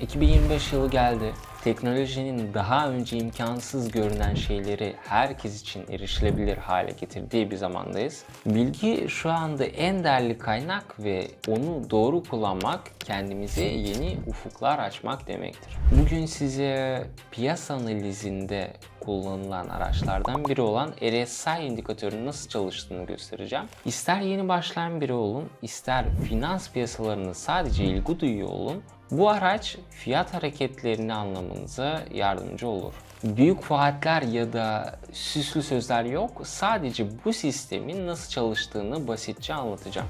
2025 yılı geldi. Teknolojinin daha önce imkansız görünen şeyleri herkes için erişilebilir hale getirdiği bir zamandayız. Bilgi şu anda en değerli kaynak ve onu doğru kullanmak kendimize yeni ufuklar açmak demektir. Bugün size piyasa analizinde kullanılan araçlardan biri olan RSI indikatörünün nasıl çalıştığını göstereceğim. İster yeni başlayan biri olun, ister finans piyasalarına sadece ilgi duyuyor olun, bu araç fiyat hareketlerini anlamanıza yardımcı olur. Büyük vaatler ya da süslü sözler yok, sadece bu sistemin nasıl çalıştığını basitçe anlatacağım.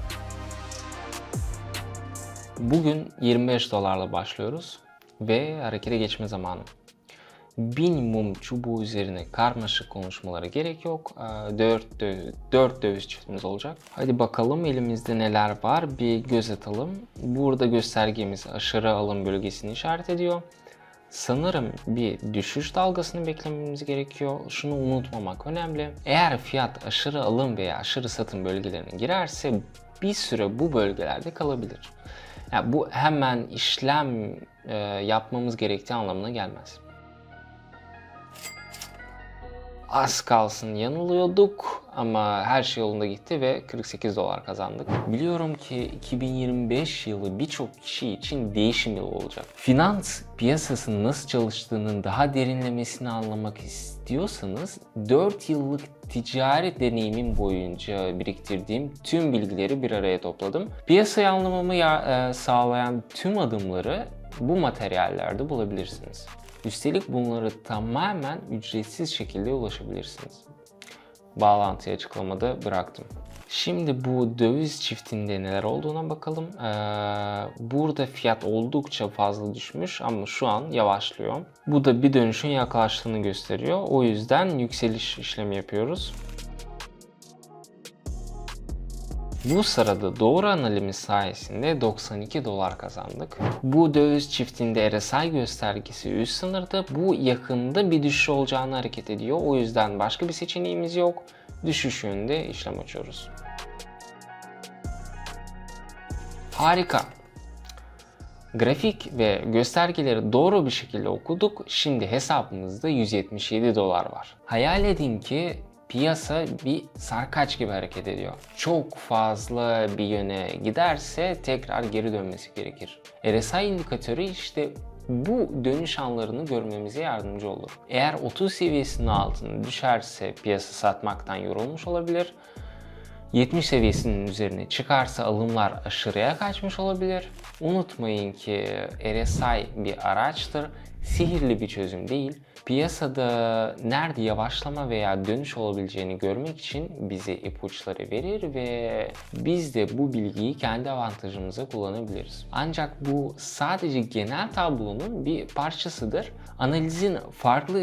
Bugün 25 dolarla başlıyoruz ve harekete geçme zamanı. Minimum çubuğu üzerine karmaşık konuşmalara gerek yok. 4 döviz çiftimiz olacak. Hadi bakalım elimizde neler var, bir göz atalım. Burada göstergemiz aşırı alım bölgesini işaret ediyor. Sanırım bir düşüş dalgasını beklememiz gerekiyor. Şunu unutmamak önemli. Eğer fiyat aşırı alım veya aşırı satım bölgelerine girerse bir süre bu bölgelerde kalabilir. Yani bu hemen işlem yapmamız gerektiği anlamına gelmez. Az kalsın yanılıyorduk ama her şey yolunda gitti ve 48 dolar kazandık. Biliyorum ki 2025 yılı birçok kişi için değişim yılı olacak. Finans piyasasının nasıl çalıştığının daha derinlemesini anlamak istiyorsanız 4 yıllık ticari deneyimim boyunca biriktirdiğim tüm bilgileri bir araya topladım. Piyasayı anlamamı sağlayan tüm adımları bu materyallerde bulabilirsiniz. Üstelik bunları tamamen ücretsiz şekilde ulaşabilirsiniz. Bağlantıyı açıklamada bıraktım. Şimdi bu döviz çiftinde neler olduğuna bakalım. Burada fiyat oldukça fazla düşmüş ama şu an yavaşlıyor. Bu da bir dönüşün yaklaştığını gösteriyor. O yüzden yükseliş işlemi yapıyoruz. Bu sırada doğru analiz sayesinde 92 dolar kazandık. Bu döviz çiftinde RSI göstergesi üst sınırda. Bu yakında bir düşüş olacağını hareket ediyor. O yüzden başka bir seçeneğimiz yok. Düşüş yönünde işlem açıyoruz. Harika. Grafik ve göstergeleri doğru bir şekilde okuduk. Şimdi hesabımızda 177 dolar var. Hayal edin ki piyasa bir sarkaç gibi hareket ediyor. Çok fazla bir yöne giderse tekrar geri dönmesi gerekir. RSI indikatörü işte bu dönüş anlarını görmemize yardımcı olur. Eğer 30 seviyesinin altına düşerse piyasa satmaktan yorulmuş olabilir. 70 seviyesinin üzerine çıkarsa alımlar aşırıya kaçmış olabilir. Unutmayın ki RSI bir araçtır, sihirli bir çözüm değil. Piyasada nerede yavaşlama veya dönüş olabileceğini görmek için bize ipuçları verir ve biz de bu bilgiyi kendi avantajımıza kullanabiliriz. Ancak bu sadece genel tablonun bir parçasıdır. Analizin farklı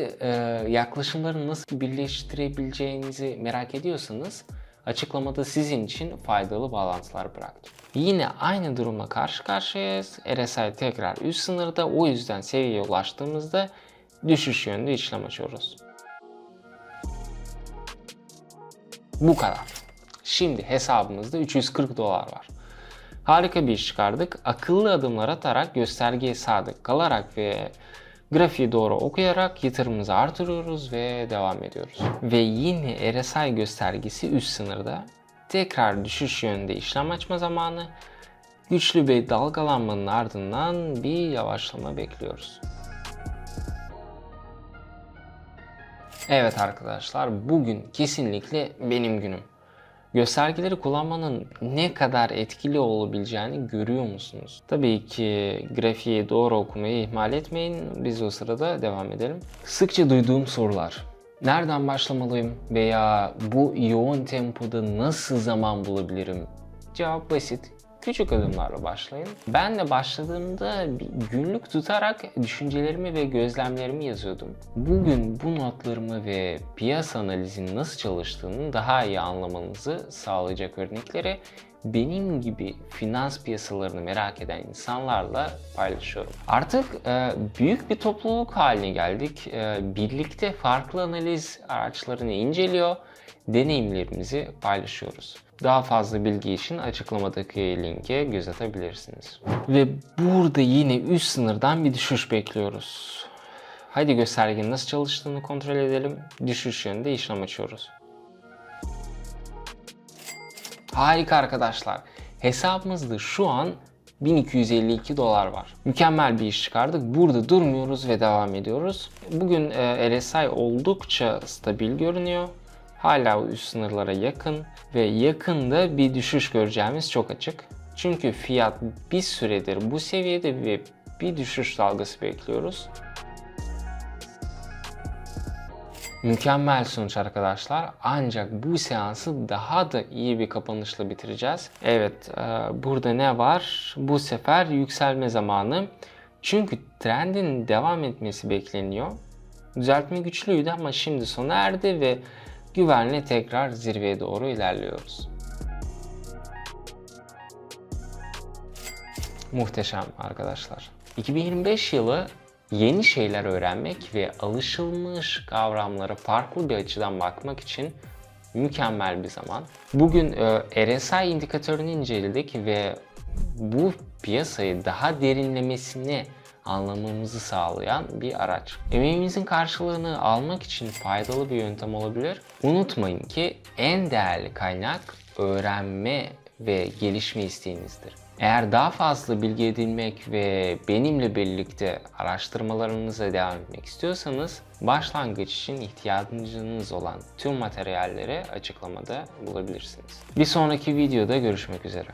yaklaşımlarını nasıl birleştirebileceğinizi merak ediyorsanız açıklamada sizin için faydalı bağlantılar bıraktım. Yine aynı durumla karşı karşıyayız. RSI tekrar üst sınırda, o yüzden seviyeye ulaştığımızda düşüş yönünde işlem açıyoruz. Bu kadar. Şimdi hesabımızda 340 dolar var. Harika bir iş çıkardık. Akıllı adımlar atarak, göstergeye sadık kalarak ve grafiği doğru okuyarak yatırımımızı artırıyoruz ve devam ediyoruz. Ve yine RSI göstergesi üst sınırda. Tekrar düşüş yönünde işlem açma zamanı. Güçlü bir dalgalanmanın ardından bir yavaşlama bekliyoruz. Evet arkadaşlar, bugün kesinlikle benim günüm. Göstergeleri kullanmanın ne kadar etkili olabileceğini görüyor musunuz? Tabii ki grafiği doğru okumayı ihmal etmeyin. Biz o sırada devam edelim. Sıkça duyduğum sorular. Nereden başlamalıyım veya bu yoğun tempoda nasıl zaman bulabilirim? Cevap basit. Küçük adımlarla başlayın. Ben de başladığımda bir günlük tutarak düşüncelerimi ve gözlemlerimi yazıyordum. Bugün bu notlarımı ve piyasa analizinin nasıl çalıştığını daha iyi anlamanızı sağlayacak örnekleri benim gibi finans piyasalarını merak eden insanlarla paylaşıyorum. Artık büyük bir topluluk haline geldik. Birlikte farklı analiz araçlarını inceliyor, deneyimlerimizi paylaşıyoruz. Daha fazla bilgi için açıklamadaki linke göz atabilirsiniz. Ve burada yine üst sınırdan bir düşüş bekliyoruz. Hadi göstergenin nasıl çalıştığını kontrol edelim. Düşüş yönünde işlem açıyoruz. Harika arkadaşlar. Hesabımızda şu an 1252 dolar var. Mükemmel bir iş çıkardık. Burada durmuyoruz ve devam ediyoruz. Bugün RSI oldukça stabil görünüyor. Hala üst sınırlara yakın ve yakında bir düşüş göreceğimiz çok açık. Çünkü fiyat bir süredir bu seviyede ve bir düşüş dalgası bekliyoruz. Mükemmel sonuç arkadaşlar. Ancak bu seansı daha da iyi bir kapanışla bitireceğiz. Evet, burada ne var? Bu sefer yükselme zamanı. Çünkü trendin devam etmesi bekleniyor. Düzeltme güçlüydü ama şimdi sona erdi ve güvenle tekrar zirveye doğru ilerliyoruz. Muhteşem arkadaşlar. 2025 yılı yeni şeyler öğrenmek ve alışılmış kavramlara farklı bir açıdan bakmak için mükemmel bir zaman. Bugün RSI indikatörünü inceledik ve bu piyasayı daha derinlemesine anlamamızı sağlayan bir araç. Emeğimizin karşılığını almak için faydalı bir yöntem olabilir. Unutmayın ki en değerli kaynak öğrenme ve gelişme isteğinizdir. Eğer daha fazla bilgi edinmek ve benimle birlikte araştırmalarınıza devam etmek istiyorsanız başlangıç için ihtiyacınız olan tüm materyalleri açıklamada bulabilirsiniz. Bir sonraki videoda görüşmek üzere.